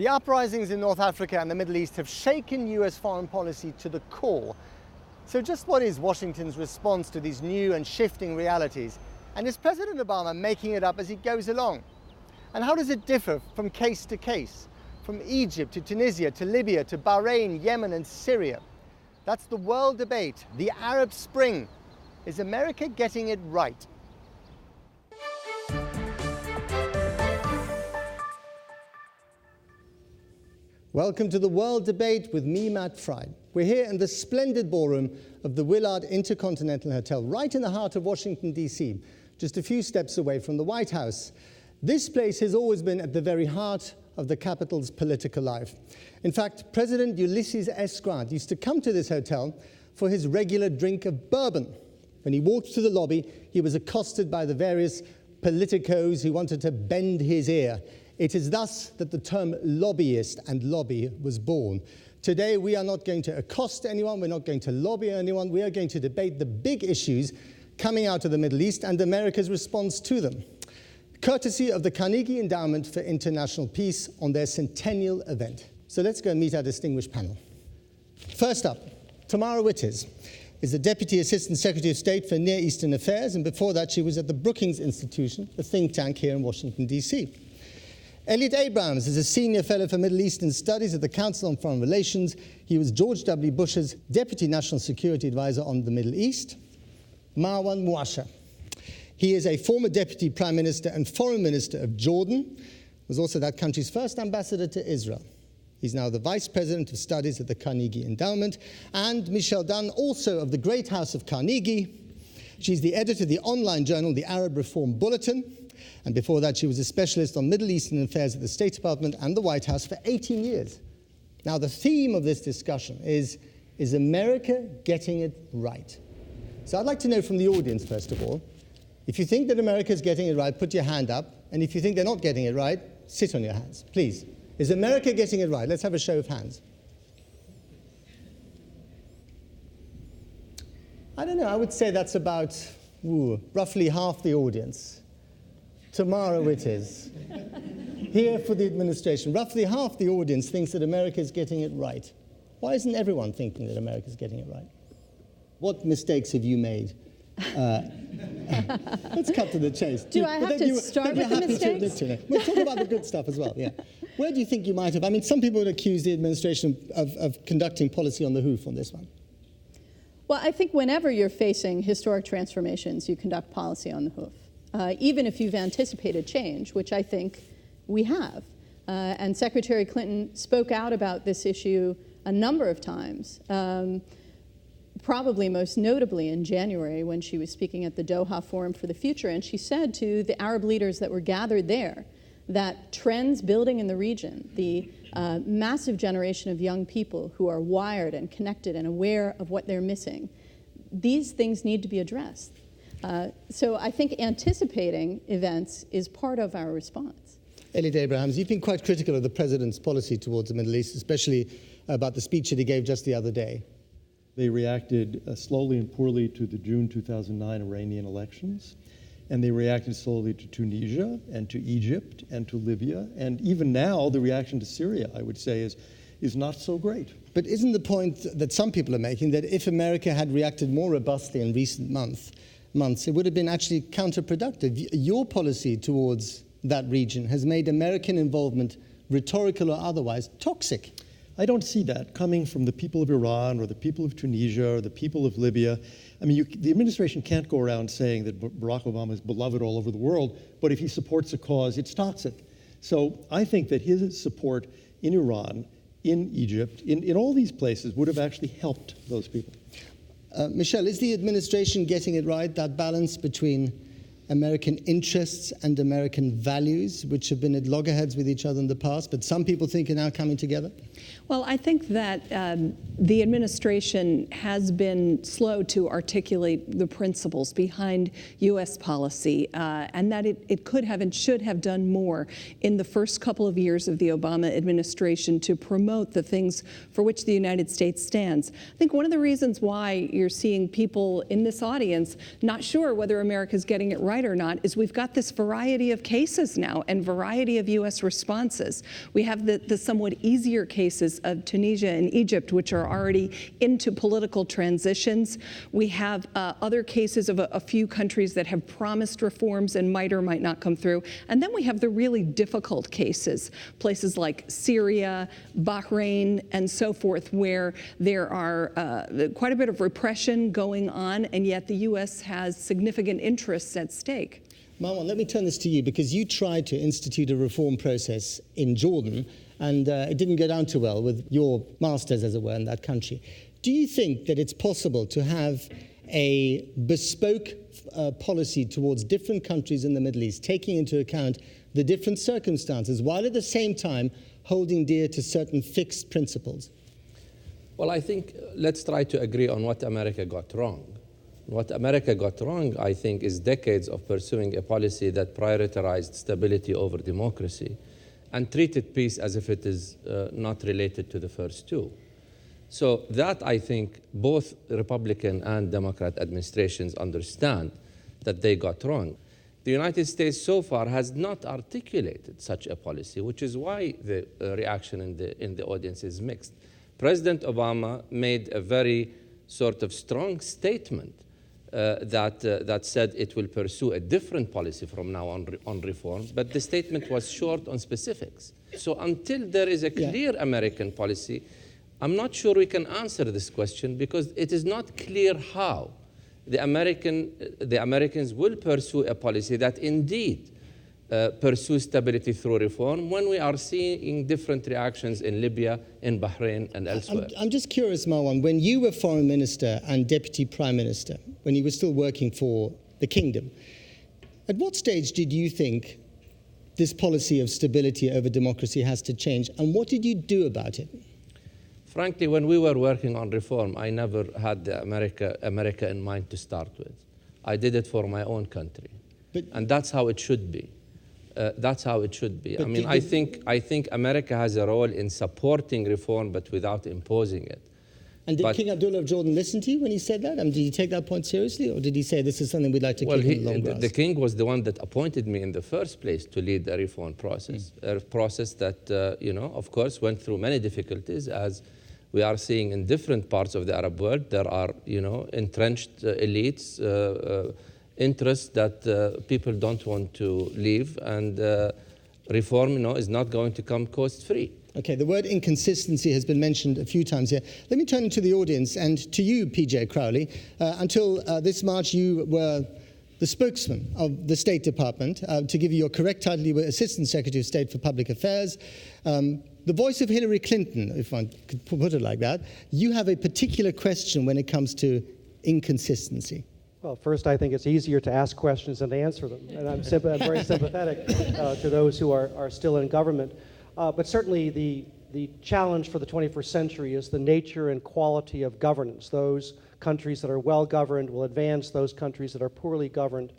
The uprisings in North Africa and the Middle East have shaken US foreign policy to the core. So just what is Washington's response to these new and shifting realities? And is President Obama making it up as he goes along? And how does it differ from case to case? From Egypt to Tunisia to Libya to Bahrain, Yemen and Syria? That's the world debate, the Arab Spring. Is America getting it right? Welcome to the World Debate with me, Matt Fried. We're here in the splendid ballroom of the Willard Intercontinental Hotel, right in the heart of Washington, D.C., just a few steps away from the White House. This place has always been at the very heart of the capital's political life. In fact, President Ulysses S. Grant used to come to this hotel for his regular drink of bourbon. When he walked to the lobby, he was accosted by the various politicos who wanted to bend his ear. It is thus that the term lobbyist and lobby was born. Today, we are not going to accost anyone, we're not going to lobby anyone, we are going to debate the big issues coming out of the Middle East and America's response to them, courtesy of the Carnegie Endowment for International Peace on their centennial event. So let's go and meet our distinguished panel. First up, Tamara Wittes is the Deputy Assistant Secretary of State for Near Eastern Affairs, and before that she was at the Brookings Institution, a think tank here in Washington, D.C. Elliot Abrams is a Senior Fellow for Middle Eastern Studies at the Council on Foreign Relations. He was George W. Bush's Deputy National Security Advisor on the Middle East. Marwan Mouasha. He is a former Deputy Prime Minister and Foreign Minister of Jordan, was also that country's first ambassador to Israel. He's now the Vice President of Studies at the Carnegie Endowment. And Michelle Dunn, also of the Great House of Carnegie. She's the editor of the online journal, the Arab Reform Bulletin. And before that, she was a specialist on Middle Eastern affairs at the State Department and the White House for 18 years. Now, the theme of this discussion is America getting it right? So I'd like to know from the audience, first of all, if you think that America is getting it right, put your hand up. And if you think they're not getting it right, sit on your hands, please. Is America getting it right? Let's have a show of hands. I don't know, I would say that's about roughly half the audience. Tamara Wittes, here for the administration. Roughly half the audience thinks that America is getting it right. Why isn't everyone thinking that America is getting it right? What mistakes have you made? Let's cut to the chase. Do I have to start with the mistakes? We'll talk about the good stuff as well, yeah. Where do you think you might have? I mean, some people would accuse the administration of conducting policy on the hoof on this one. Well, I think whenever you're facing historic transformations, you conduct policy on the hoof. Even if you've anticipated change, which I think we have. And Secretary Clinton spoke out about this issue a number of times, probably most notably in January when she was speaking at the Doha Forum for the Future. And she said to the Arab leaders that were gathered there that trends building in the region, the massive generation of young people who are wired and connected and aware of what they're missing, these things need to be addressed. So I think anticipating events is part of our response. Elliot Abrams, you've been quite critical of the president's policy towards the Middle East, especially about the speech that he gave just the other day. They reacted slowly and poorly to the June 2009 Iranian elections, and they reacted slowly to Tunisia and to Egypt and to Libya, and even now the reaction to Syria, I would say, is not so great. But isn't the point that some people are making that if America had reacted more robustly in recent months, it would have been actually counterproductive? Your policy towards that region has made American involvement, rhetorical or otherwise, toxic. I don't see that coming from the people of Iran or the people of Tunisia or the people of Libya. I mean, the administration can't go around saying that Barack Obama is beloved all over the world, but if he supports a cause, it's toxic. So I think that his support in Iran, in Egypt, in all these places would have actually helped those people. Michelle, is the administration getting it right, that balance between American interests and American values, which have been at loggerheads with each other in the past, but some people think are now coming together? Well, I think that the administration has been slow to articulate the principles behind U.S. policy, and that it could have and should have done more in the first couple of years of the Obama administration to promote the things for which the United States stands. I think one of the reasons why you're seeing people in this audience not sure whether America's getting it right right or not, is we've got this variety of cases now and variety of U.S. responses. We have the somewhat easier cases of Tunisia and Egypt, which are already into political transitions. We have other cases of a few countries that have promised reforms and might or might not come through. And then we have the really difficult cases, places like Syria, Bahrain, and so forth, where there are quite a bit of repression going on, and yet the U.S. has significant interests at stake. Marwan, let me turn this to you, because you tried to institute a reform process in Jordan, and it didn't go down too well with your masters, as it were, in that country. Do you think that it's possible to have a bespoke policy towards different countries in the Middle East, taking into account the different circumstances, while at the same time holding dear to certain fixed principles? Well, I think let's try to agree on what America got wrong. What America got wrong, I think, is decades of pursuing a policy that prioritized stability over democracy and treated peace as if it is not related to the first two. So that, I think, both Republican and Democrat administrations understand that they got wrong. The United States so far has not articulated such a policy, which is why the reaction in the audience is mixed. President Obama made a very sort of strong statement that said it will pursue a different policy from now on reform, but the statement was short on specifics. So until there is a clear American policy, I'm not sure we can answer this question, because it is not clear how the Americans will pursue a policy that indeed pursues stability through reform when we are seeing different reactions in Libya, in Bahrain, and elsewhere. I'm just curious, Marwan, when you were foreign minister and deputy prime minister, when you were still working for the kingdom, at what stage did you think this policy of stability over democracy has to change, and what did you do about it? Frankly, when we were working on reform, I never had America in mind to start with. I did it for my own country, and that's how it should be. That's how it should be. I mean, I think America has a role in supporting reform, but without imposing it. And did King Abdullah of Jordan listen to you when he said that? Did he take that point seriously, or did he say this is something we'd like to keep in the long grass? The king was the one that appointed me in the first place to lead the reform process, a process that, of course, went through many difficulties, as we are seeing in different parts of the Arab world. There are, entrenched elites, interests that people don't want to leave, and reform, is not going to come cost-free. Okay, the word inconsistency has been mentioned a few times here. Let me turn to the audience and to you, PJ Crowley. Until this March, you were the spokesman of the State Department. To give you your correct title, you were Assistant Secretary of State for Public Affairs. The voice of Hillary Clinton, if I could put it like that. You have a particular question when it comes to inconsistency. Well, first, I think it's easier to ask questions than to answer them. And I'm very sympathetic to those who are still in government. But certainly the challenge for the 21st century is the nature and quality of governance. Those countries that are well governed will advance. Those countries that are poorly governed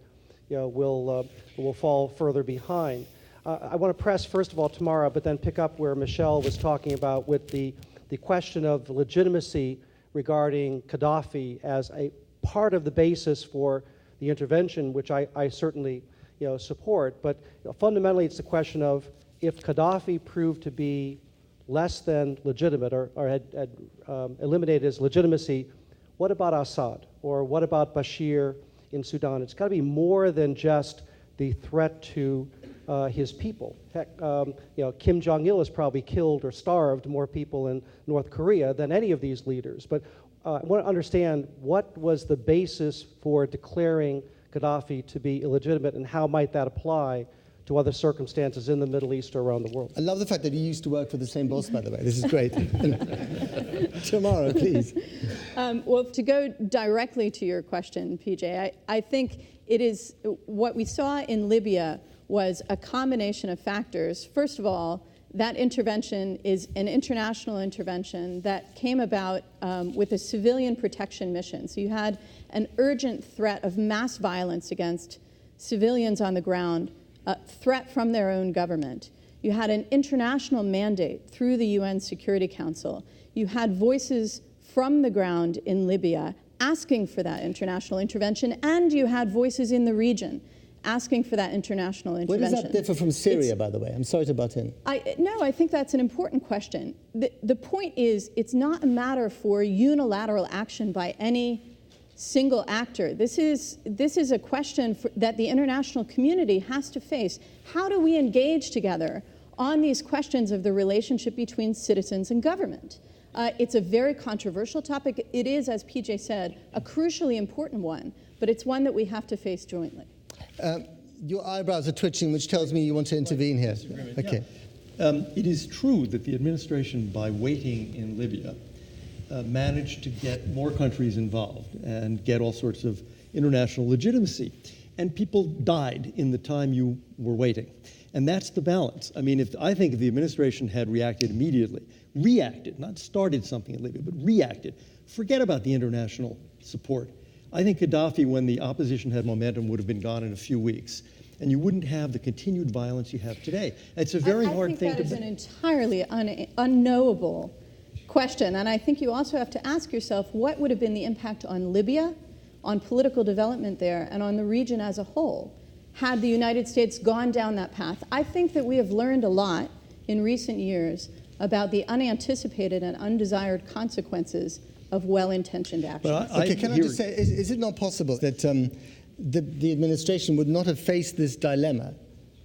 will fall further behind. I want to press, first of all, Tamara, but then pick up where Michelle was talking about with the question of legitimacy regarding Gaddafi as a part of the basis for the intervention, which I certainly support. But fundamentally, it's the question of, if Gaddafi proved to be less than legitimate or had eliminated his legitimacy, what about Assad? Or what about Bashir in Sudan? It's got to be more than just the threat to his people. Heck, Kim Jong-il has probably killed or starved more people in North Korea than any of these leaders. But I want to understand, what was the basis for declaring Gaddafi to be illegitimate, and how might that apply to other circumstances in the Middle East or around the world? I love the fact that you used to work for the same boss, by the way. This is great. Tamara, please. Well, to go directly to your question, PJ, I think it is what we saw in Libya was a combination of factors. First of all, that intervention is an international intervention that came about with a civilian protection mission. So you had an urgent threat of mass violence against civilians on the ground, a threat from their own government. You had an international mandate through the UN Security Council. You had voices from the ground in Libya asking for that international intervention, and you had voices in the region asking for that international Where intervention. does that differ from Syria, by the way? I'm sorry to butt in. No, I think that's an important question. The point is, it's not a matter for unilateral action by any single actor. This is a question that the international community has to face. How do we engage together on these questions of the relationship between citizens and government? It's a very controversial topic. It is, as PJ said, a crucially important one, but it's one that we have to face jointly. Your eyebrows are twitching, which tells me you want to intervene here. Okay. It is true that the administration, by waiting in Libya, managed to get more countries involved and get all sorts of international legitimacy. And people died in the time you were waiting. And that's the balance. I mean, I think if the administration had reacted immediately, not started something in Libya, but reacted, forget about the international support. I think Gaddafi, when the opposition had momentum, would have been gone in a few weeks. And you wouldn't have the continued violence you have today. It's a very hard thing to... I think that is an entirely unknowable question. And I think you also have to ask yourself, what would have been the impact on Libya, on political development there, and on the region as a whole, had the United States gone down that path? I think that we have learned a lot in recent years about the unanticipated and undesired consequences of well-intentioned actions. Okay, can I just say, is it not possible that the administration would not have faced this dilemma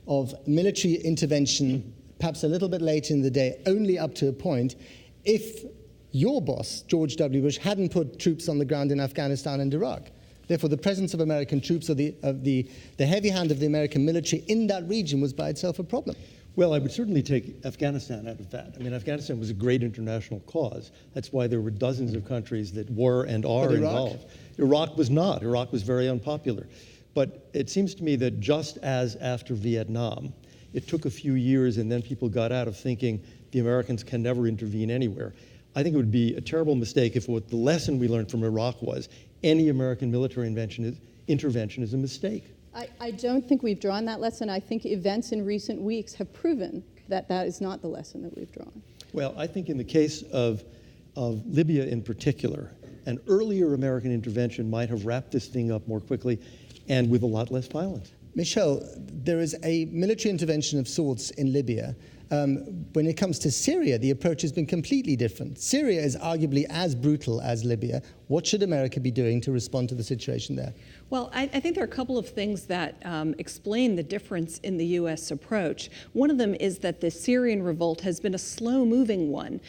of military intervention, perhaps a little bit later in the day, only up to a point, if your boss, George W. Bush, hadn't put troops on the ground in Afghanistan and Iraq? Therefore, the presence of American troops or the heavy hand of the American military in that region was by itself a problem. Well, I would certainly take Afghanistan out of that. I mean, Afghanistan was a great international cause. That's why there were dozens of countries that were and are involved. Iraq was not. Iraq was very unpopular. But it seems to me that just as after Vietnam, it took a few years and then people got out of thinking the Americans can never intervene anywhere. I think it would be a terrible mistake if what the lesson we learned from Iraq was any American military intervention is a mistake. I don't think we've drawn that lesson. I think events in recent weeks have proven that that is not the lesson that we've drawn. Well, I think in the case of Libya in particular, an earlier American intervention might have wrapped this thing up more quickly and with a lot less violence. Michelle, there is a military intervention of sorts in Libya. When it comes to Syria, the approach has been completely different. Syria is arguably as brutal as Libya. What should America be doing to respond to the situation there? Well, I think there are a couple of things that explain the difference in the U.S. approach. One of them is that the Syrian revolt has been a slow-moving one.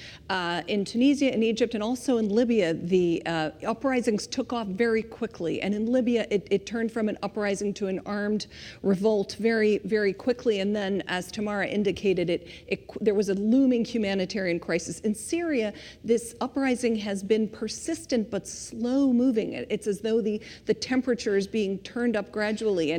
In Tunisia and Egypt and also in Libya, the uprisings took off very quickly. And in Libya, it turned from an uprising to an armed revolt very, very quickly. And then, as Tamara indicated, there was a looming humanitarian crisis. In Syria, this uprising has been persistent but slow-moving. It's as though the temperature is being turned up gradually.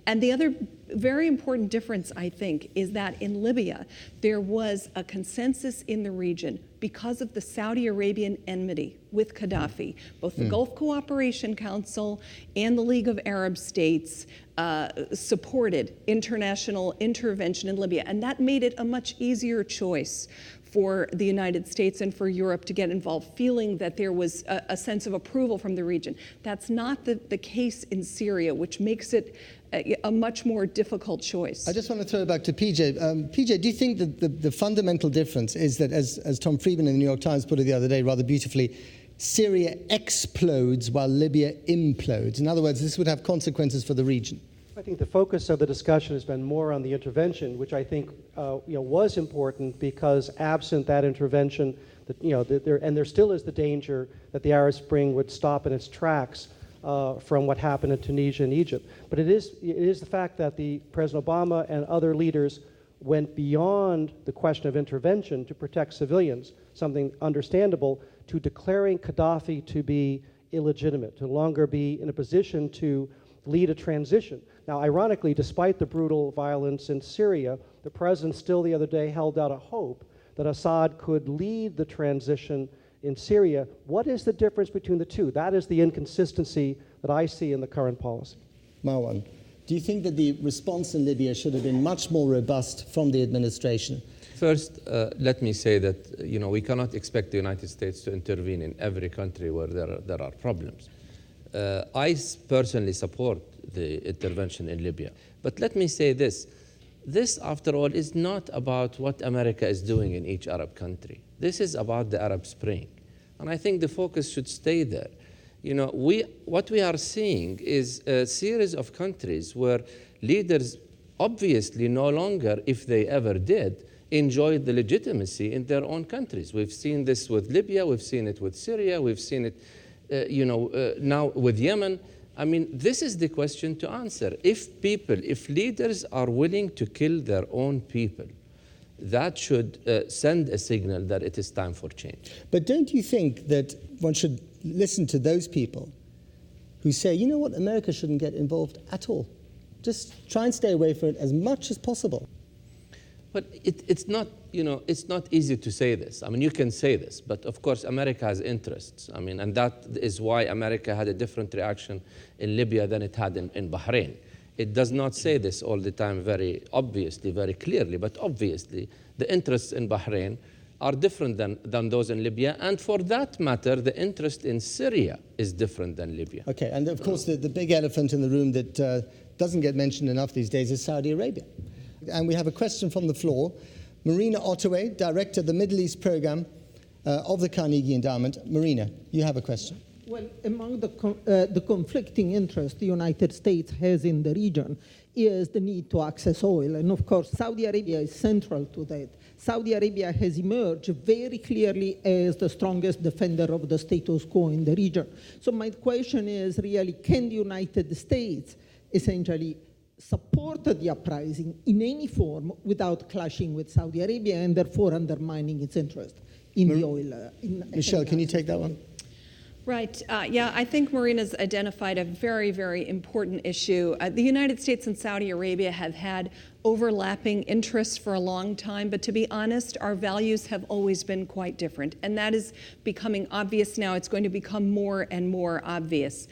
And the other very important difference, I think, is that in Libya, there was a consensus in the region because of the Saudi Arabian enmity with Gaddafi. Both the Gulf Cooperation Council and the League of Arab States supported international intervention in Libya, and that made it a much easier choice for the United States and for Europe to get involved, feeling that there was a sense of approval from the region. That's not the case in Syria, which makes it a much more difficult choice. I just want to throw it back to PJ. PJ, do you think that the fundamental difference is that, as Tom Friedman in the New York Times put it the other day rather beautifully, Syria explodes while Libya implodes? In other words, this would have consequences for the region. I think the focus of the discussion has been more on the intervention, which I think was important because absent that intervention, there still is the danger that the Arab Spring would stop in its tracks from what happened in Tunisia and Egypt. But it is the fact that President Obama and other leaders went beyond the question of intervention to protect civilians, something understandable, to declaring Gaddafi to be illegitimate, to no longer be in a position to lead a transition. Now, ironically, despite the brutal violence in Syria, the president still the other day held out a hope that Assad could lead the transition in Syria. What is the difference between the two? That is the inconsistency that I see in the current policy. Marwan, do you think that the response in Libya should have been much more robust from the administration? First, let me say that we cannot expect the United States to intervene in every country where there are problems. I personally support the intervention in Libya. But let me say this. This, after all, is not about what America is doing in each Arab country. This is about the Arab Spring. And I think the focus should stay there. You know, what we are seeing is a series of countries where leaders obviously no longer, if they ever did, enjoyed the legitimacy in their own countries. We've seen this with Libya, we've seen it with Syria, we've seen it now with Yemen. I mean, this is the question to answer. If leaders are willing to kill their own people, that should send a signal that it is time for change. But don't you think that one should listen to those people who say, you know what, America shouldn't get involved at all? Just try and stay away from it as much as possible. But it's not, it's not easy to say this. I mean, you can say this, but of course, America has interests. I mean, and that is why America had a different reaction in Libya than it had in Bahrain. It does not say this all the time very obviously, very clearly, but obviously, the interests in Bahrain are different than those in Libya. And for that matter, the interest in Syria is different than Libya. Okay, and of course, the big elephant in the room that doesn't get mentioned enough these days is Saudi Arabia. And we have a question from the floor. Marina Ottaway, Director of the Middle East Program of the Carnegie Endowment. Marina, you have a question. Well, among the conflicting interests the United States has in the region is the need to access oil. And of course, Saudi Arabia is central to that. Saudi Arabia has emerged very clearly as the strongest defender of the status quo in the region. So my question is really, can the United States essentially support the uprising in any form without clashing with Saudi Arabia and therefore undermining its interest in the oil? Michelle, can you take that one? Right. Yeah, I think Marina's identified a very, very important issue. The United States and Saudi Arabia have had overlapping interests for a long time, but to be honest, our values have always been quite different. And that is becoming obvious now. It's going to become more and more obvious.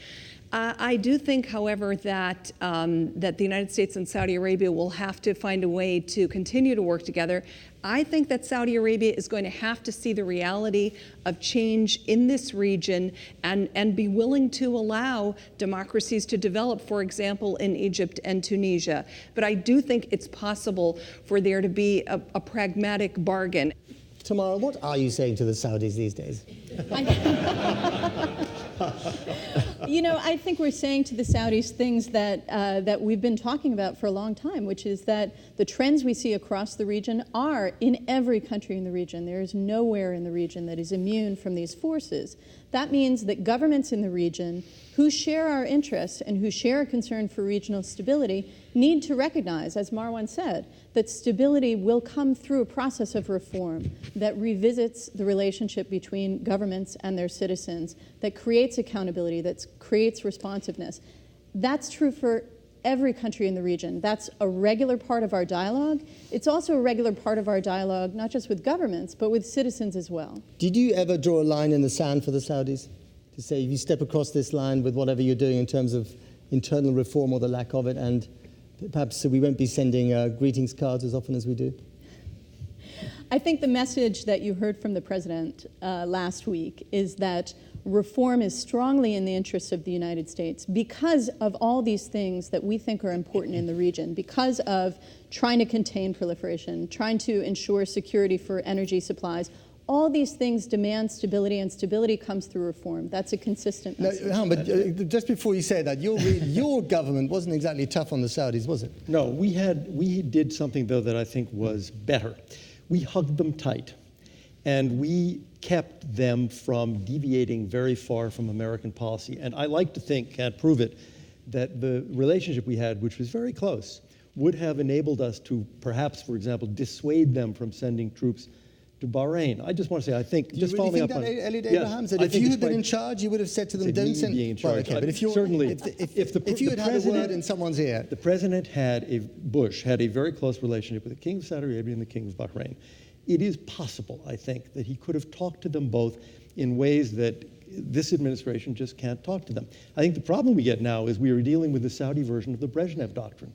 I do think, however, that the United States and Saudi Arabia will have to find a way to continue to work together. I think that Saudi Arabia is going to have to see the reality of change in this region and be willing to allow democracies to develop, for example, in Egypt and Tunisia. But I do think it's possible for there to be a pragmatic bargain. Tamara, what are you saying to the Saudis these days? I think we're saying to the Saudis things that we've been talking about for a long time, which is that the trends we see across the region are in every country in the region. There is nowhere in the region that is immune from these forces. That means that governments in the region who share our interests and who share a concern for regional stability need to recognize, as Marwan said, that stability will come through a process of reform that revisits the relationship between governments and their citizens, that creates accountability, that creates responsiveness. That's true for every country in the region. That's a regular part of our dialogue. It's also a regular part of our dialogue, not just with governments, but with citizens as well. Did you ever draw a line in the sand for the Saudis? To say, if you step across this line with whatever you're doing in terms of internal reform or the lack of it, and perhaps we won't be sending greetings cards as often as we do? I think the message that you heard from the president last week is that reform is strongly in the interests of the United States because of all these things that we think are important in the region, because of trying to contain proliferation, trying to ensure security for energy supplies. All these things demand stability, and stability comes through reform. That's a consistent message. No, but just before you say that, your government wasn't exactly tough on the Saudis, was it? No, we did something, though, that I think was better. We hugged them tight, and we kept them from deviating very far from American policy. And I like to think, can't prove it, that the relationship we had, which was very close, would have enabled us to perhaps, for example, dissuade them from sending troops to Bahrain. I just want to say, I think, just really following up on... Eliud Abraham said if you had been in charge, you would have said to them, don't send... being in charge. Well, okay, but if you had had a word in someone's ear... The president Bush had a very close relationship with the King of Saudi Arabia and the King of Bahrain. It is possible, I think, that he could have talked to them both in ways that this administration just can't talk to them. I think the problem we get now is we are dealing with the Saudi version of the Brezhnev doctrine.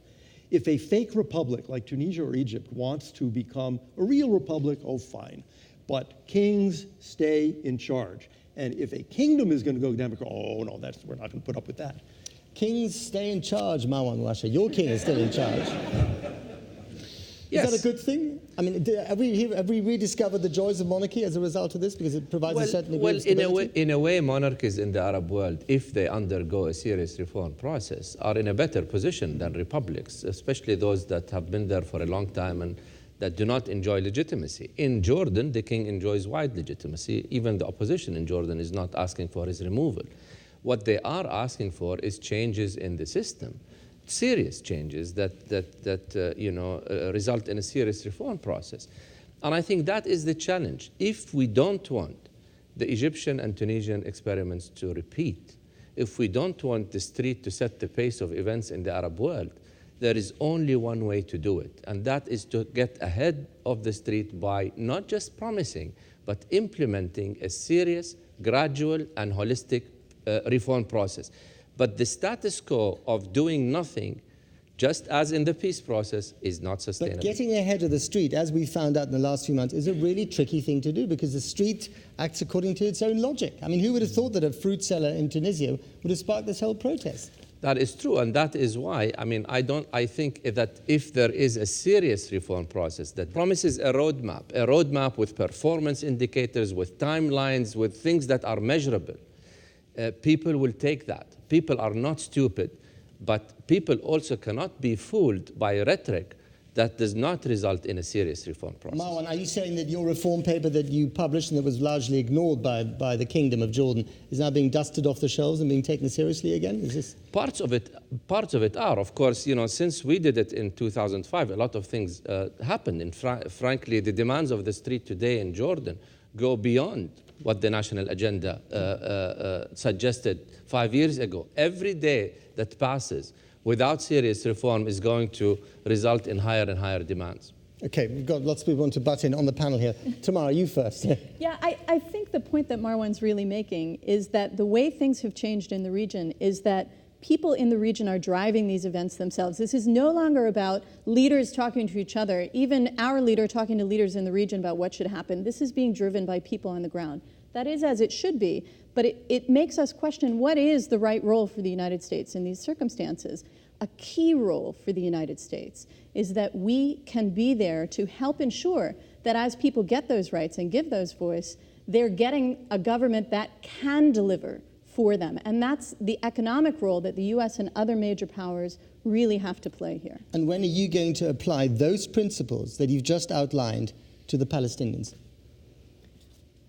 If a fake republic like Tunisia or Egypt wants to become a real republic, oh, fine. But kings stay in charge. And if a kingdom is going to go democratic, oh, no, we're not going to put up with that. Kings stay in charge, Marwan Russia. Your king is still in charge. Yes. Is that a good thing? I mean, have we rediscovered the joys of monarchy as a result of this? Because it provides a certain degree of stability? In a way, monarchies in the Arab world, if they undergo a serious reform process, are in a better position than republics, especially those that have been there for a long time and that do not enjoy legitimacy. In Jordan, the king enjoys wide legitimacy. Even the opposition in Jordan is not asking for his removal. What they are asking for is changes in the system, serious changes that result in a serious reform process. And I think that is the challenge. If we don't want the Egyptian and Tunisian experiments to repeat, if we don't want the street to set the pace of events in the Arab world, there is only one way to do it, and that is to get ahead of the street by not just promising, but implementing a serious, gradual, and holistic reform process. But the status quo of doing nothing, just as in the peace process, is not sustainable. But getting ahead of the street, as we found out in the last few months, is a really tricky thing to do because the street acts according to its own logic. I mean, who would have thought that a fruit seller in Tunisia would have sparked this whole protest? That is true, and that is why, I think that if there is a serious reform process that promises a roadmap with performance indicators, with timelines, with things that are measurable, people will take that. People are not stupid, but people also cannot be fooled by rhetoric that does not result in a serious reform process. Marwan, are you saying that your reform paper that you published and that was largely ignored by the Kingdom of Jordan is now being dusted off the shelves and being taken seriously again? Is this... Parts of it are. Of course, since we did it in 2005, a lot of things happened. And frankly, the demands of the street today in Jordan go beyond what the national agenda suggested 5 years ago. Every day that passes without serious reform is going to result in higher and higher demands. Okay, we've got lots of people want to butt in on the panel here. Tamara, you first. Yeah, I think the point that Marwan's really making is that the way things have changed in the region is that people in the region are driving these events themselves. This is no longer about leaders talking to each other, even our leader talking to leaders in the region about what should happen. This is being driven by people on the ground. That is as it should be, but it makes us question what is the right role for the United States in these circumstances. A key role for the United States is that we can be there to help ensure that as people get those rights and give those voice, they're getting a government that can deliver for them. And that's the economic role that the US and other major powers really have to play here. And when are you going to apply those principles that you've just outlined to the Palestinians?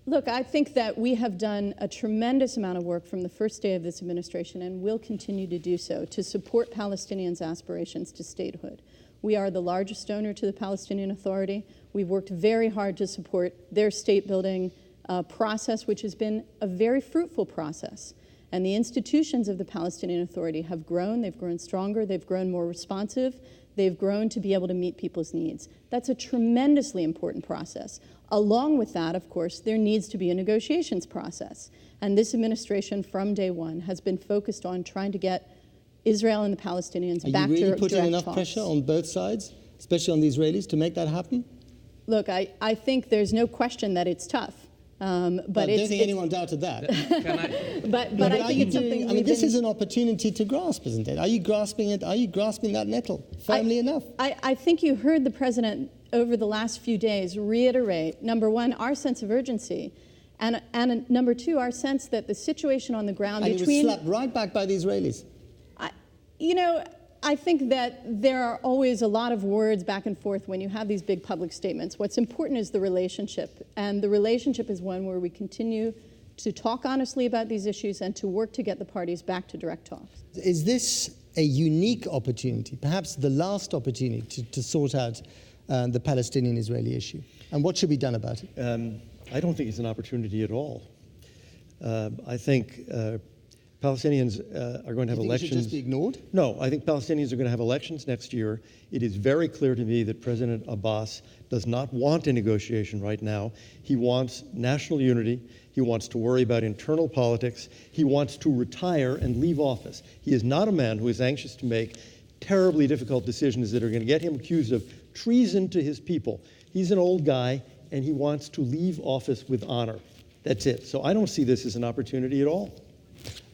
Look, I think that we have done a tremendous amount of work from the first day of this administration and will continue to do so to support Palestinians' aspirations to statehood. We are the largest donor to the Palestinian Authority. We've worked very hard to support their state-building process, which has been a very fruitful process. And the institutions of the Palestinian Authority have grown. They've grown stronger. They've grown more responsive. They've grown to be able to meet people's needs. That's a tremendously important process. Along with that, of course, there needs to be a negotiations process. And this administration from day one has been focused on trying to get Israel and the Palestinians back to direct talks. Are you really putting enough pressure on both sides, especially on the Israelis, to make that happen? Look, I think there's no question that it's tough. But I don't think anyone doubted that. But I think it's something. I mean, this is an opportunity to grasp, isn't it? Are you grasping it? Are you grasping that nettle firmly enough? I think you heard the president over the last few days reiterate, number one, our sense of urgency, and number two, our sense that the situation on the ground and between. He was slapped right back by the Israelis. I think that there are always a lot of words back and forth when you have these big public statements. What's important is the relationship, and the relationship is one where we continue to talk honestly about these issues and to work to get the parties back to direct talks. Is this a unique opportunity, perhaps the last opportunity to sort out the Palestinian-Israeli issue? And what should be done about it? I don't think it's an opportunity at all. I think Palestinians are going to have elections. It should just be ignored? No, I think Palestinians are going to have elections next year. It is very clear to me that President Abbas does not want a negotiation right now. He wants national unity. He wants to worry about internal politics. He wants to retire and leave office. He is not a man who is anxious to make terribly difficult decisions that are going to get him accused of treason to his people. He's an old guy, and he wants to leave office with honor. That's it. So I don't see this as an opportunity at all.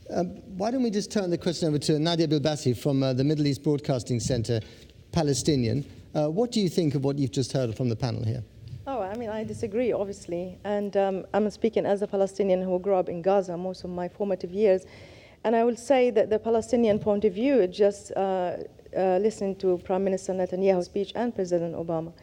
Why don't we just turn the question over to Nadia Bilbassi from the Middle East Broadcasting Center, Palestinian. What do you think of what you've just heard from the panel here? Oh, I mean, I disagree, obviously. And I'm speaking as a Palestinian who grew up in Gaza most of my formative years. And I will say that the Palestinian point of view, just listening to Prime Minister Netanyahu's speech and President Obama,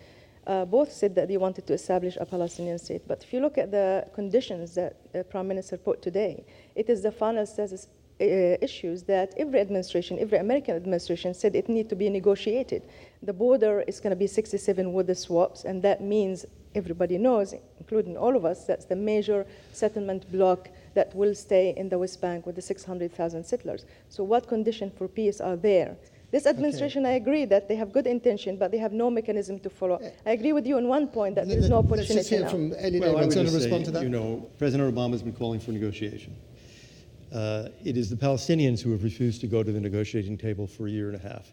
both said that they wanted to establish a Palestinian state. But if you look at the conditions that the Prime Minister put today, it is the final status issues that every administration, every American administration said it need to be negotiated. The border is going to be 67 with the swaps, and that means everybody knows, including all of us, that's the major settlement block that will stay in the West Bank with the 600,000 settlers. So what conditions for peace are there? This administration, I agree that they have good intention, but they have no mechanism to follow. I agree with you on one point that there is no opportunity Let's just hear now. from Elliot. Well, I would to just respond say, to that? you know, President Obama has been calling for negotiation. It is the Palestinians who have refused to go to the negotiating table for a year and a half.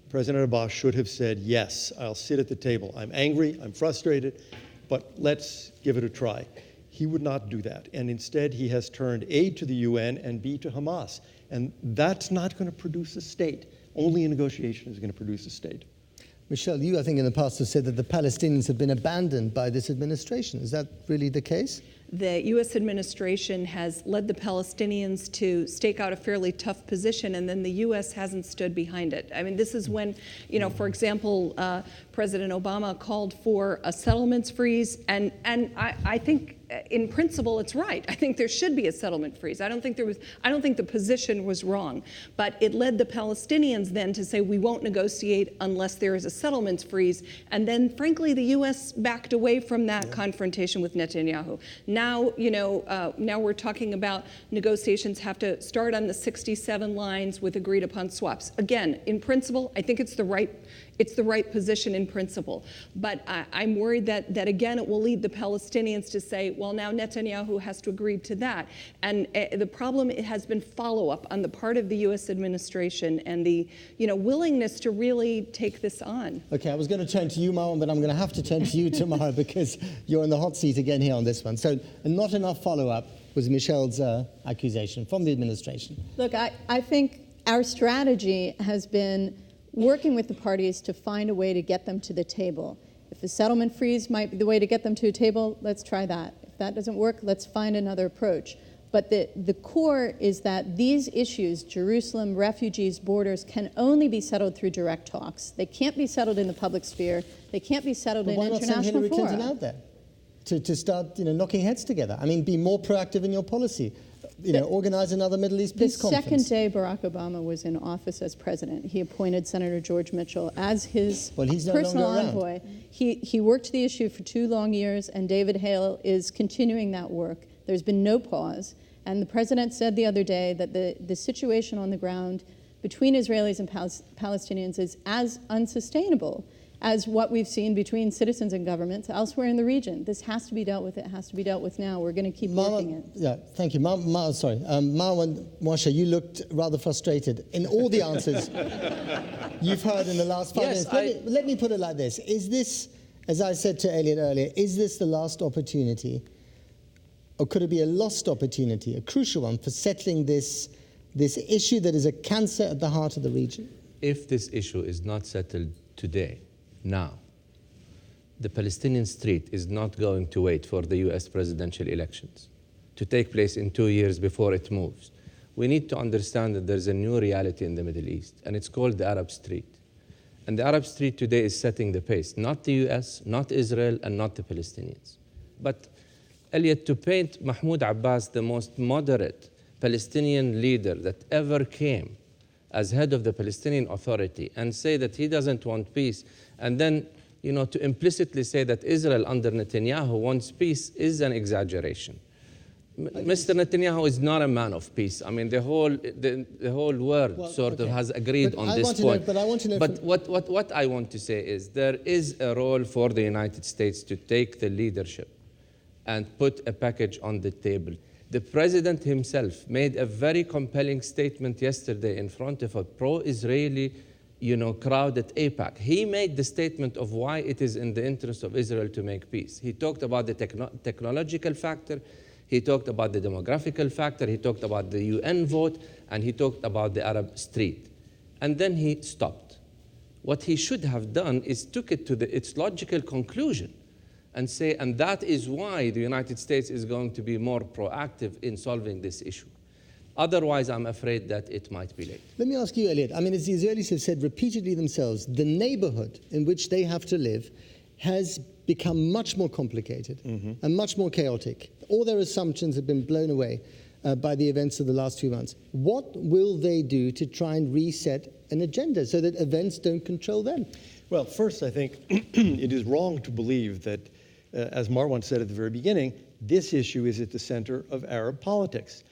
President Abbas should have said, yes, I'll sit at the table. I'm angry, I'm frustrated, but let's give it a try. He would not do that. And instead, he has turned A to the UN and B to Hamas. And that's not going to produce a state. Only a negotiation is going to produce a state. Michelle, you, I think, in the past have said that the Palestinians have been abandoned by this administration. Is that really the case? The U.S. administration has led the Palestinians to stake out a fairly tough position, and then the U.S. hasn't stood behind it. I mean, this is when, you know, for example, President Obama called for a settlements freeze, and I think in principle it's right. I think there should be a settlement freeze. I don't think the position was wrong, but it led the Palestinians then to say we won't negotiate unless there is a settlements freeze, and then frankly the U.S. backed away from that confrontation with Netanyahu. Now, you know, now we're talking about negotiations have to start on the 67 lines with agreed upon swaps. Again, in principle, I think it's the right position in principle. But I'm worried that again, it will lead the Palestinians to say, well, now Netanyahu has to agree to that. And the problem has been follow-up on the part of the U.S. administration and the, you know, willingness to really take this on. Okay, I was going to turn to you, Marwan, but I'm going to have to turn to you tomorrow because you're in the hot seat again here on this one. So not enough follow-up was Michelle's accusation from the administration. Look, I think our strategy has been working with the parties to find a way to get them to the table. If a settlement freeze might be the way to get them to a table, let's try that. If that doesn't work, let's find another approach. But the core is that these issues, Jerusalem, refugees, borders, can only be settled through direct talks. They can't be settled in the public sphere. They can't be settled in international fora. Why not send Hillary Clinton out there to start, you know, knocking heads together? I mean, be more proactive in your policy. You know, organize another Middle East peace conference. The second day Barack Obama was in office as president, he appointed Senator George Mitchell as his personal envoy. He worked the issue for 2 long years, and David Hale is continuing that work. There's been no pause. And the president said the other day that the situation on the ground between Israelis and Palestinians is as unsustainable as what we've seen between citizens and governments elsewhere in the region. This has to be dealt with. It has to be dealt with now. We're going to keep working it. Yeah, thank you. Marwan Moshe, you looked rather frustrated in all the answers you've heard in the last 5 minutes. Let me put it like this. Is this, as I said to Elliot earlier, is this the last opportunity, or could it be a lost opportunity, a crucial one, for settling this issue that is a cancer at the heart of the region? If this issue is not settled today, now, the Palestinian street is not going to wait for the US presidential elections to take place in 2 years before it moves. We need to understand that there's a new reality in the Middle East, and it's called the Arab street. And the Arab street today is setting the pace, not the US, not Israel, and not the Palestinians. But Elliot, to paint Mahmoud Abbas, the most moderate Palestinian leader that ever came as head of the Palestinian Authority, and say that he doesn't want peace, and then, you know, to implicitly say that Israel under Netanyahu wants peace is an exaggeration. Mr. Netanyahu is not a man of peace. I mean, the whole world has agreed on this point. But what I want to say is there is a role for the United States to take the leadership and put a package on the table. The president himself made a very compelling statement yesterday in front of a pro-Israeli, you know, crowd at AIPAC. He made the statement of why it is in the interest of Israel to make peace. He talked about the technological factor. He talked about the demographical factor, he talked about the UN vote, and he talked about the Arab street. And then he stopped. What he should have done is took it to its logical conclusion and say, and that is why the United States is going to be more proactive in solving this issue. Otherwise, I'm afraid that it might be late. Let me ask you, Elliot. I mean, as the Israelis have said repeatedly themselves, the neighborhood in which they have to live has become much more complicated and much more chaotic. All their assumptions have been blown away by the events of the last few months. What will they do to try and reset an agenda so that events don't control them? Well, first, I think it is wrong to believe that, as Marwan said at the very beginning, this issue is at the center of Arab politics.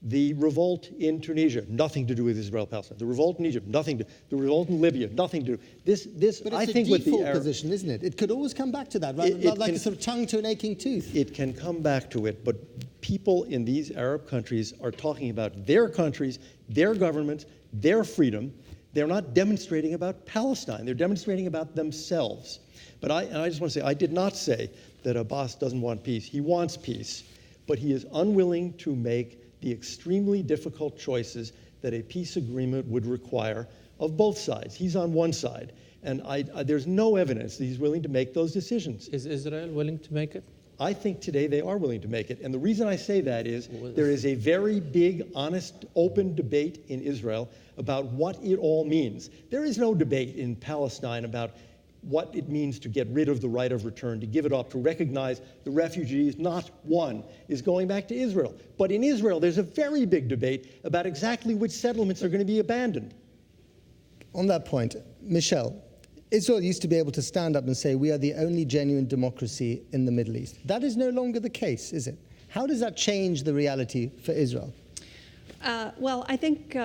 The revolt in Tunisia, nothing to do with Israel-Palestine. The revolt in Egypt, nothing to do. The revolt in Libya, nothing to do. This, but I it's think, a with the default Arab position, isn't it? It could always come back to that, right? Like a sort of tongue to an aching tooth. It can come back to it, but people in these Arab countries are talking about their countries, their governments, their freedom. They're not demonstrating about Palestine. They're demonstrating about themselves. But I just want to say, I did not say that Abbas doesn't want peace. He wants peace, but he is unwilling to make the extremely difficult choices that a peace agreement would require of both sides. He's on one side, and there's no evidence that he's willing to make those decisions. Is Israel willing to make it? I think today they are willing to make it. And the reason I say that is there is a very big, honest, open debate in Israel about what it all means. There is no debate in Palestine about what it means to get rid of the right of return, to give it up, to recognize the refugees. Not one is going back to Israel. But in Israel, there's a very big debate about exactly which settlements are going to be abandoned. On that point, Michelle, Israel used to be able to stand up and say, we are the only genuine democracy in the Middle East. That is no longer the case, is it? How does that change the reality for Israel? Well, I think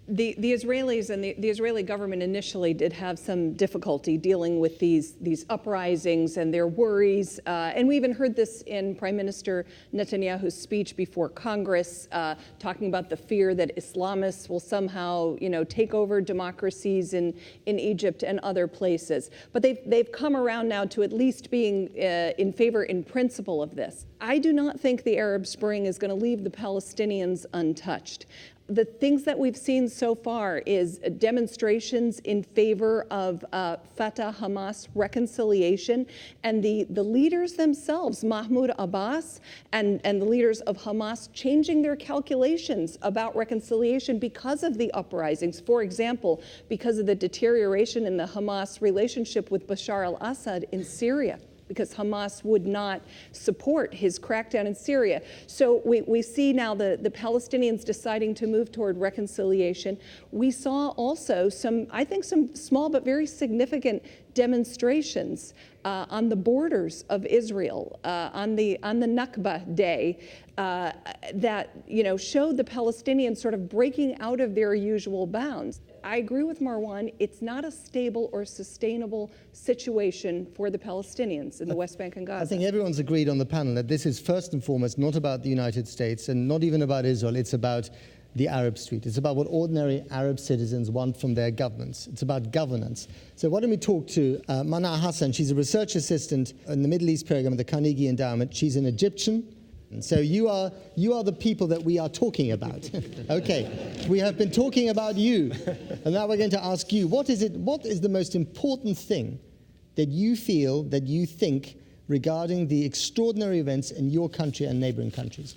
the Israelis and the Israeli government initially did have some difficulty dealing with these uprisings and their worries. And we even heard this in Prime Minister Netanyahu's speech before Congress, talking about the fear that Islamists will somehow, take over democracies in Egypt and other places. But they've come around now to at least being in favor in principle of this. I do not think the Arab Spring is going to leave the Palestinians untouched. The things that we've seen so far is demonstrations in favor of Fatah-Hamas reconciliation, and the leaders themselves, Mahmoud Abbas and the leaders of Hamas, changing their calculations about reconciliation because of the uprisings. For example, because of the deterioration in the Hamas relationship with Bashar al-Assad in Syria, because Hamas would not support his crackdown in Syria. So we see now the Palestinians deciding to move toward reconciliation. We saw also some small but very significant demonstrations on the borders of Israel on the Nakba Day that showed the Palestinians sort of breaking out of their usual bounds. I agree with Marwan, it's not a stable or sustainable situation for the Palestinians in the West Bank and Gaza. I think everyone's agreed on the panel that this is first and foremost not about the United States and not even about Israel. It's about the Arab street. It's about what ordinary Arab citizens want from their governments. It's about governance. So why don't we talk to Mana Hassan. She's a research assistant in the Middle East program at the Carnegie Endowment. She's an Egyptian. So you are the people that we are talking about. Okay, we have been talking about you, and now we're going to ask you, what is the most important thing that you feel, that you think, regarding the extraordinary events in your country and neighboring countries?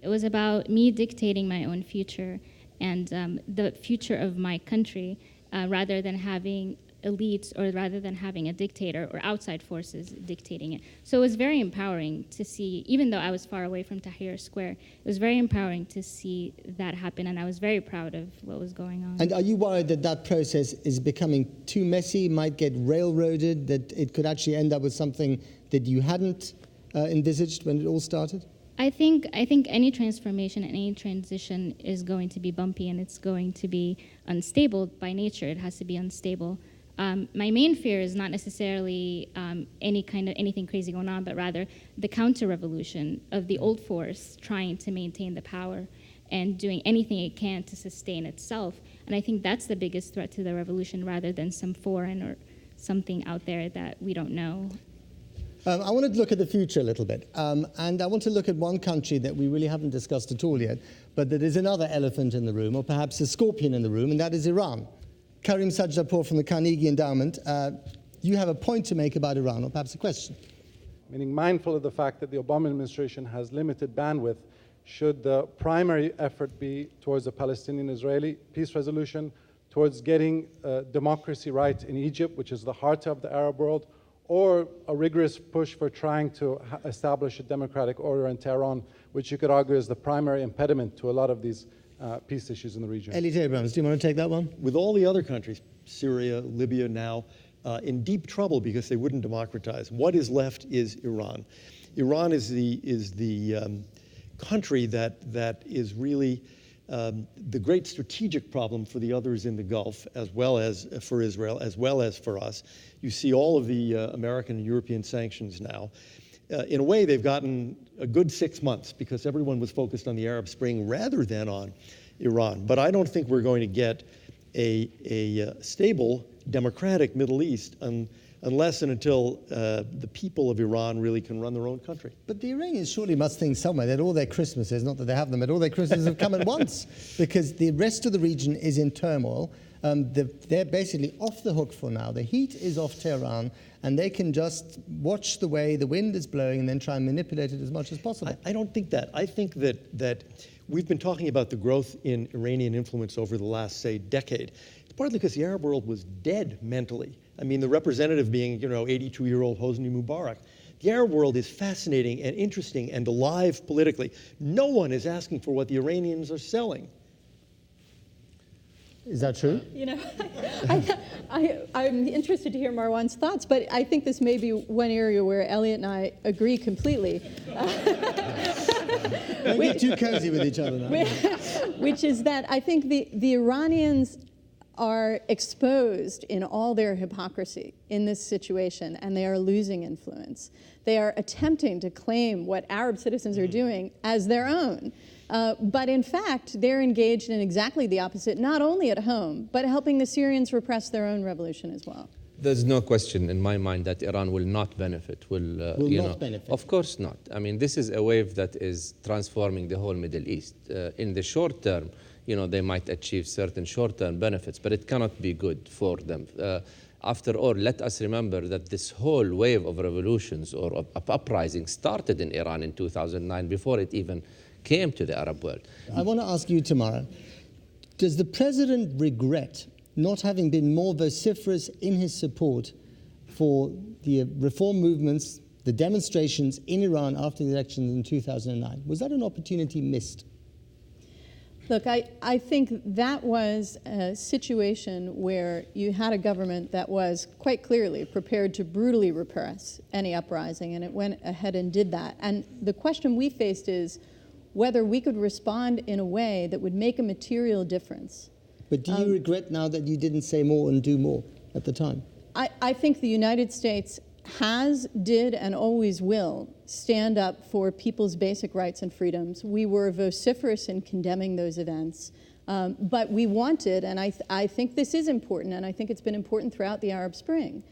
It was about me dictating my own future and the future of my country, rather than having elites or rather than having a dictator or outside forces dictating it. So it was very empowering to see, even though I was far away from Tahrir Square, it was very empowering to see that happen, and I was very proud of what was going on. And are you worried that that process is becoming too messy, might get railroaded, that it could actually end up with something that you hadn't envisaged when it all started? I think any transformation, any transition is going to be bumpy, and it's going to be unstable by nature. It has to be unstable. My main fear is not necessarily anything crazy going on, but rather the counter-revolution of the old force trying to maintain the power and doing anything it can to sustain itself. And I think that's the biggest threat to the revolution, rather than some foreign or something out there that we don't know. I want to look at the future a little bit. And I want to look at one country that we really haven't discussed at all yet, but that is another elephant in the room, or perhaps a scorpion in the room, and that is Iran. Karim Sajjadpour from the Carnegie Endowment, you have a point to make about Iran, or perhaps a question. Meaning mindful of the fact that the Obama administration has limited bandwidth, should the primary effort be towards a Palestinian-Israeli peace resolution, towards getting democracy right in Egypt, which is the heart of the Arab world, or a rigorous push for trying to establish a democratic order in Tehran, which you could argue is the primary impediment to a lot of these peace issues in the region? Elliot Abrams, do you want to take that one? With all the other countries, Syria, Libya now, in deep trouble because they wouldn't democratize. What is left is Iran. Iran is the country that is really the great strategic problem for the others in the Gulf, as well as for Israel, as well as for us. You see all of the American and European sanctions now. In a way, they've gotten a good 6 months because everyone was focused on the Arab Spring rather than on Iran. But I don't think we're going to get a stable, democratic Middle East unless and until the people of Iran really can run their own country. But the Iranians surely must think somewhere that all their Christmases, not that they have them, but all their Christmases have come at once, because the rest of the region is in turmoil. They're basically off the hook for now. The heat is off Tehran, and they can just watch the way the wind is blowing and then try and manipulate it as much as possible. I don't think that. I think that we've been talking about the growth in Iranian influence over the last, say, decade. It's partly because the Arab world was dead mentally. I mean, the representative being, 82-year-old Hosni Mubarak. The Arab world is fascinating and interesting and alive politically. No one is asking for what the Iranians are selling. Is that true? I'm interested to hear Marwan's thoughts, but I think this may be one area where Elliot and I agree completely. Don't get too cozy with each other now. Which is that I think the Iranians are exposed in all their hypocrisy in this situation, and they are losing influence. They are attempting to claim what Arab citizens are doing as their own. But in fact, they're engaged in exactly the opposite, not only at home, but helping the Syrians repress their own revolution as well. There's no question in my mind that Iran will not benefit. Will not benefit? Of course not. I mean, this is a wave that is transforming the whole Middle East. In the short term, they might achieve certain short-term benefits, but it cannot be good for them. After all, let us remember that this whole wave of revolutions or of uprisings started in Iran in 2009 before it even came to the Arab world. I want to ask you, Tamara, does the president regret not having been more vociferous in his support for the reform movements, the demonstrations in Iran after the elections in 2009? Was that an opportunity missed? Look, I think that was a situation where you had a government that was quite clearly prepared to brutally repress any uprising, and it went ahead and did that. And the question we faced is whether we could respond in a way that would make a material difference. But do you regret now that you didn't say more and do more at the time? I think the United States has, did, and always will stand up for people's basic rights and freedoms. We were vociferous in condemning those events, but we wanted, and I think this is important, and I think it's been important throughout the Arab Spring,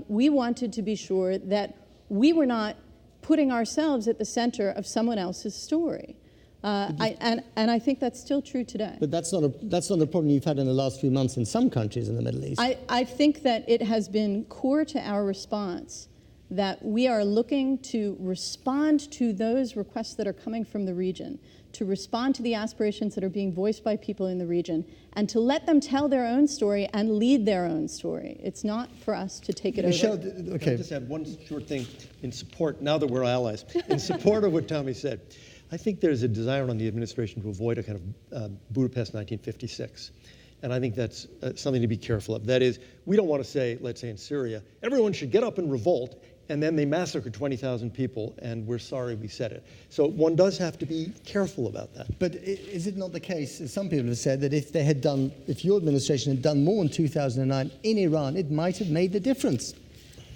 we wanted to be sure that we were not putting ourselves at the center of someone else's story. And I think that's still true today. But that's not a problem you've had in the last few months in some countries in the Middle East. I think that it has been core to our response that we are looking to respond to those requests that are coming from the region, to respond to the aspirations that are being voiced by people in the region, and to let them tell their own story and lead their own story. It's not for us to take it Michelle, over. Can okay. I just add one short thing in support, now that we're allies, in support of what Tommy said. I think there's a desire on the administration to avoid a kind of Budapest 1956. And I think that's something to be careful of. That is, we don't want to say, let's say in Syria, everyone should get up and revolt, and then they massacre 20,000 people, and we're sorry we said it. So one does have to be careful about that. But is it not the case, as some people have said, that if your administration had done more in 2009 in Iran, it might have made the difference?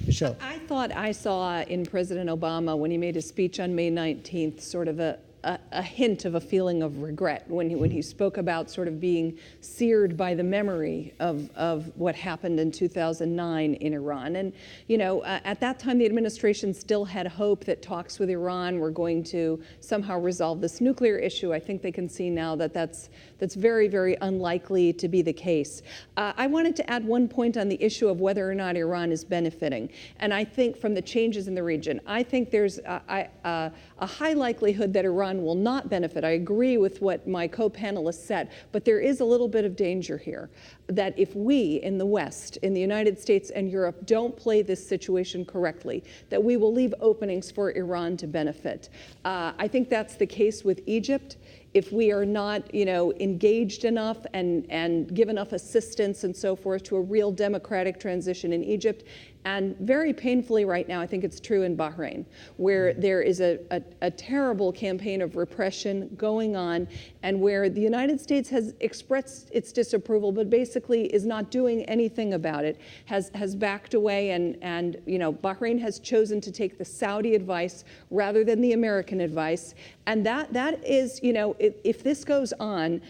Michelle. I thought I saw in President Obama, when he made his speech on May 19th, sort of a a hint of a feeling of regret when he spoke about sort of being seared by the memory of what happened in 2009 in Iran. And, at that time, the administration still had hope that talks with Iran were going to somehow resolve this nuclear issue. I think they can see now that that's very, very unlikely to be the case. I wanted to add one point on the issue of whether or not Iran is benefiting. And I think from the changes in the region, I think there's a high likelihood that Iran will not benefit. I agree with what my co-panelists said, but there is a little bit of danger here that if we in the West, in the United States and Europe, don't play this situation correctly, that we will leave openings for Iran to benefit. I think that's the case with Egypt. If we are not, engaged enough and give enough assistance and so forth to a real democratic transition in Egypt, and very painfully right now, I think it's true in Bahrain, where there is a terrible campaign of repression going on, and where the United States has expressed its disapproval, but basically is not doing anything about it, has backed away, and Bahrain has chosen to take the Saudi advice rather than the American advice, and that is, if this goes on,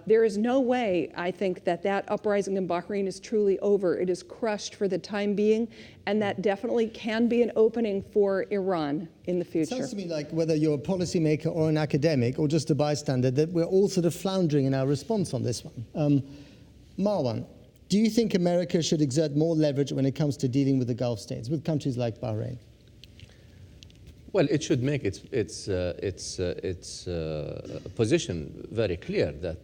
there is no way, I think, that uprising in Bahrain is truly over. It is crushed for the time being, and that definitely can be an opening for Iran in the future. It sounds to me like whether you're a policymaker or an academic or just a bystander, that we're all sort of floundering in our response on this one. Marwan, do you think America should exert more leverage when it comes to dealing with the Gulf states, with countries like Bahrain? Well, it should make its position very clear that,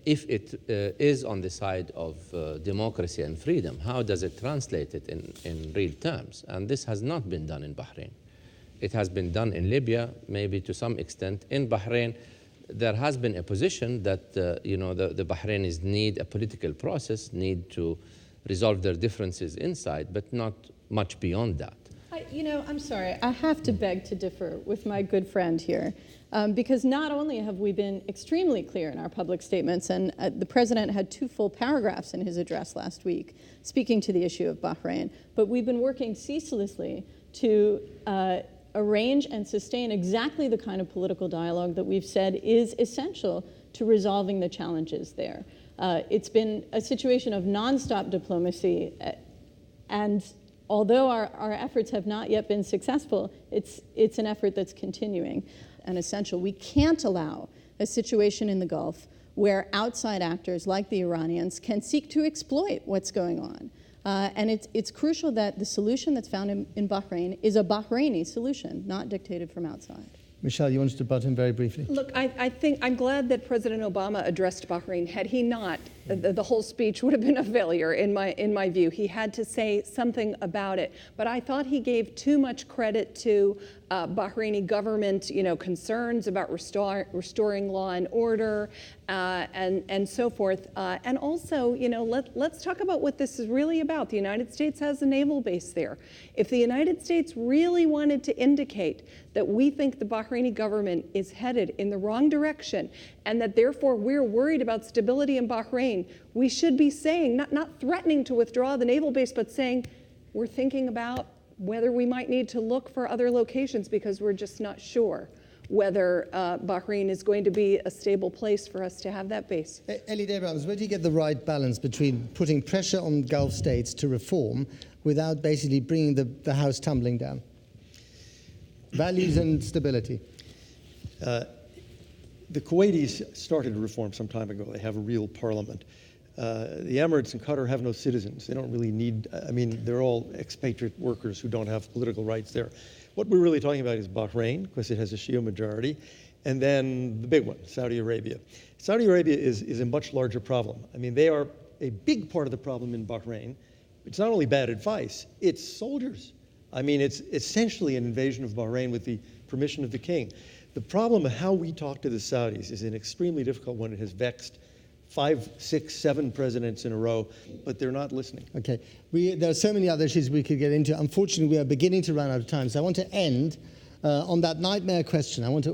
if it is on the side of democracy and freedom, how does it translate it in real terms? And this has not been done in Bahrain. It has been done in Libya, maybe to some extent. In Bahrain, there has been a position that, the Bahrainis need a political process, need to resolve their differences inside, but not much beyond that. I'm sorry, I have to beg to differ with my good friend here, because not only have we been extremely clear in our public statements, and the president had 2 full paragraphs in his address last week speaking to the issue of Bahrain, but we've been working ceaselessly to arrange and sustain exactly the kind of political dialogue that we've said is essential to resolving the challenges there. It's been a situation of nonstop diplomacy, and although our efforts have not yet been successful, it's an effort that's continuing and essential. We can't allow a situation in the Gulf where outside actors like the Iranians can seek to exploit what's going on. And it's crucial that the solution that's found in Bahrain is a Bahraini solution, not dictated from outside. Michelle, you wanted to butt in very briefly? Look, I think I'm glad that President Obama addressed Bahrain. Had he not, the whole speech would have been a failure in my view. He had to say something about it. But I thought he gave too much credit to Bahraini government, concerns about restoring law and order and so forth. And also, let's talk about what this is really about. The United States has a naval base there. If the United States really wanted to indicate that we think the Bahraini government is headed in the wrong direction and that therefore we're worried about stability in Bahrain, we should be saying, not threatening to withdraw the naval base, but saying we're thinking about whether we might need to look for other locations because we're just not sure whether Bahrain is going to be a stable place for us to have that base. Elliot Abrams, where do you get the right balance between putting pressure on Gulf states to reform without basically bringing the house tumbling down? Values and stability. The Kuwaitis started to reform some time ago. They have a real parliament. The Emirates and Qatar have no citizens. They don't really need, they're all expatriate workers who don't have political rights there. What we're really talking about is Bahrain, because it has a Shia majority, and then the big one, Saudi Arabia. Saudi Arabia is a much larger problem. They are a big part of the problem in Bahrain. It's not only bad advice, it's soldiers. It's essentially an invasion of Bahrain with the permission of the king. The problem of how we talk to the Saudis is an extremely difficult one. It has vexed 5, 6, 7 presidents in a row, but they're not listening. Okay, there are so many other issues we could get into. Unfortunately, we are beginning to run out of time, so I want to end on that nightmare question. I want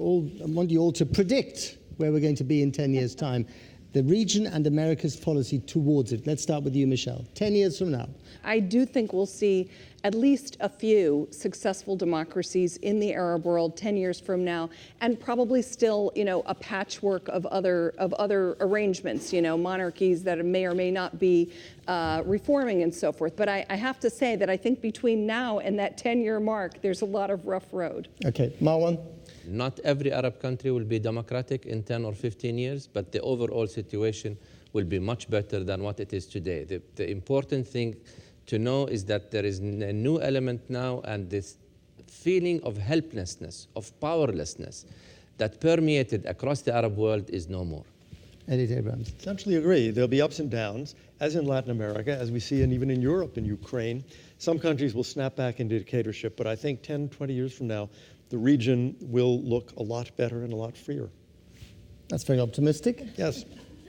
you all to predict where we're going to be in 10 years' time, the region and America's policy towards it. Let's start with you, Michelle. 10 years from now. I do think we'll see at least a few successful democracies in the Arab world 10 years from now, and probably still, a patchwork of other arrangements, monarchies that may or may not be reforming and so forth. But I have to say that I think between now and that 10-year mark, there's a lot of rough road. Okay, Marwan? Not every Arab country will be democratic in 10 or 15 years, but the overall situation will be much better than what it is today. The important thing to know is that there is a new element now, and this feeling of helplessness, of powerlessness that permeated across the Arab world is no more. Edith Abrams. Essentially agree. There'll be ups and downs, as in Latin America, as we see, and even in Europe and Ukraine. Some countries will snap back into dictatorship, but I think 10, 20 years from now, the region will look a lot better and a lot freer. That's very optimistic. Yes.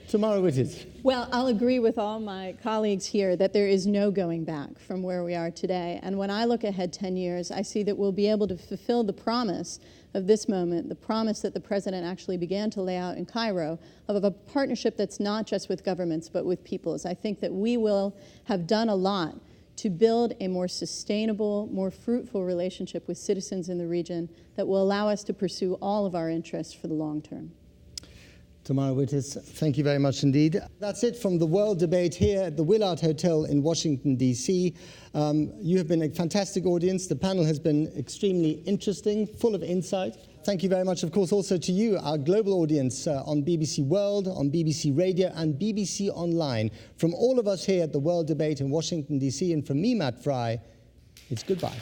Tomorrow it is. Well, I'll agree with all my colleagues here that there is no going back from where we are today. And when I look ahead 10 years, I see that we'll be able to fulfill the promise of this moment, the promise that the president actually began to lay out in Cairo of a partnership that's not just with governments, but with peoples. I think that we will have done a lot to build a more sustainable, more fruitful relationship with citizens in the region that will allow us to pursue all of our interests for the long term. Tamara Wittis, thank you very much indeed. That's it from the World Debate here at the Willard Hotel in Washington, D.C. You have been a fantastic audience. The panel has been extremely interesting, full of insight. Thank you very much, of course, also to you, our global audience on BBC World, on BBC Radio, and BBC Online. From all of us here at the World Debate in Washington, D.C., and from me, Matt Fry, it's goodbye.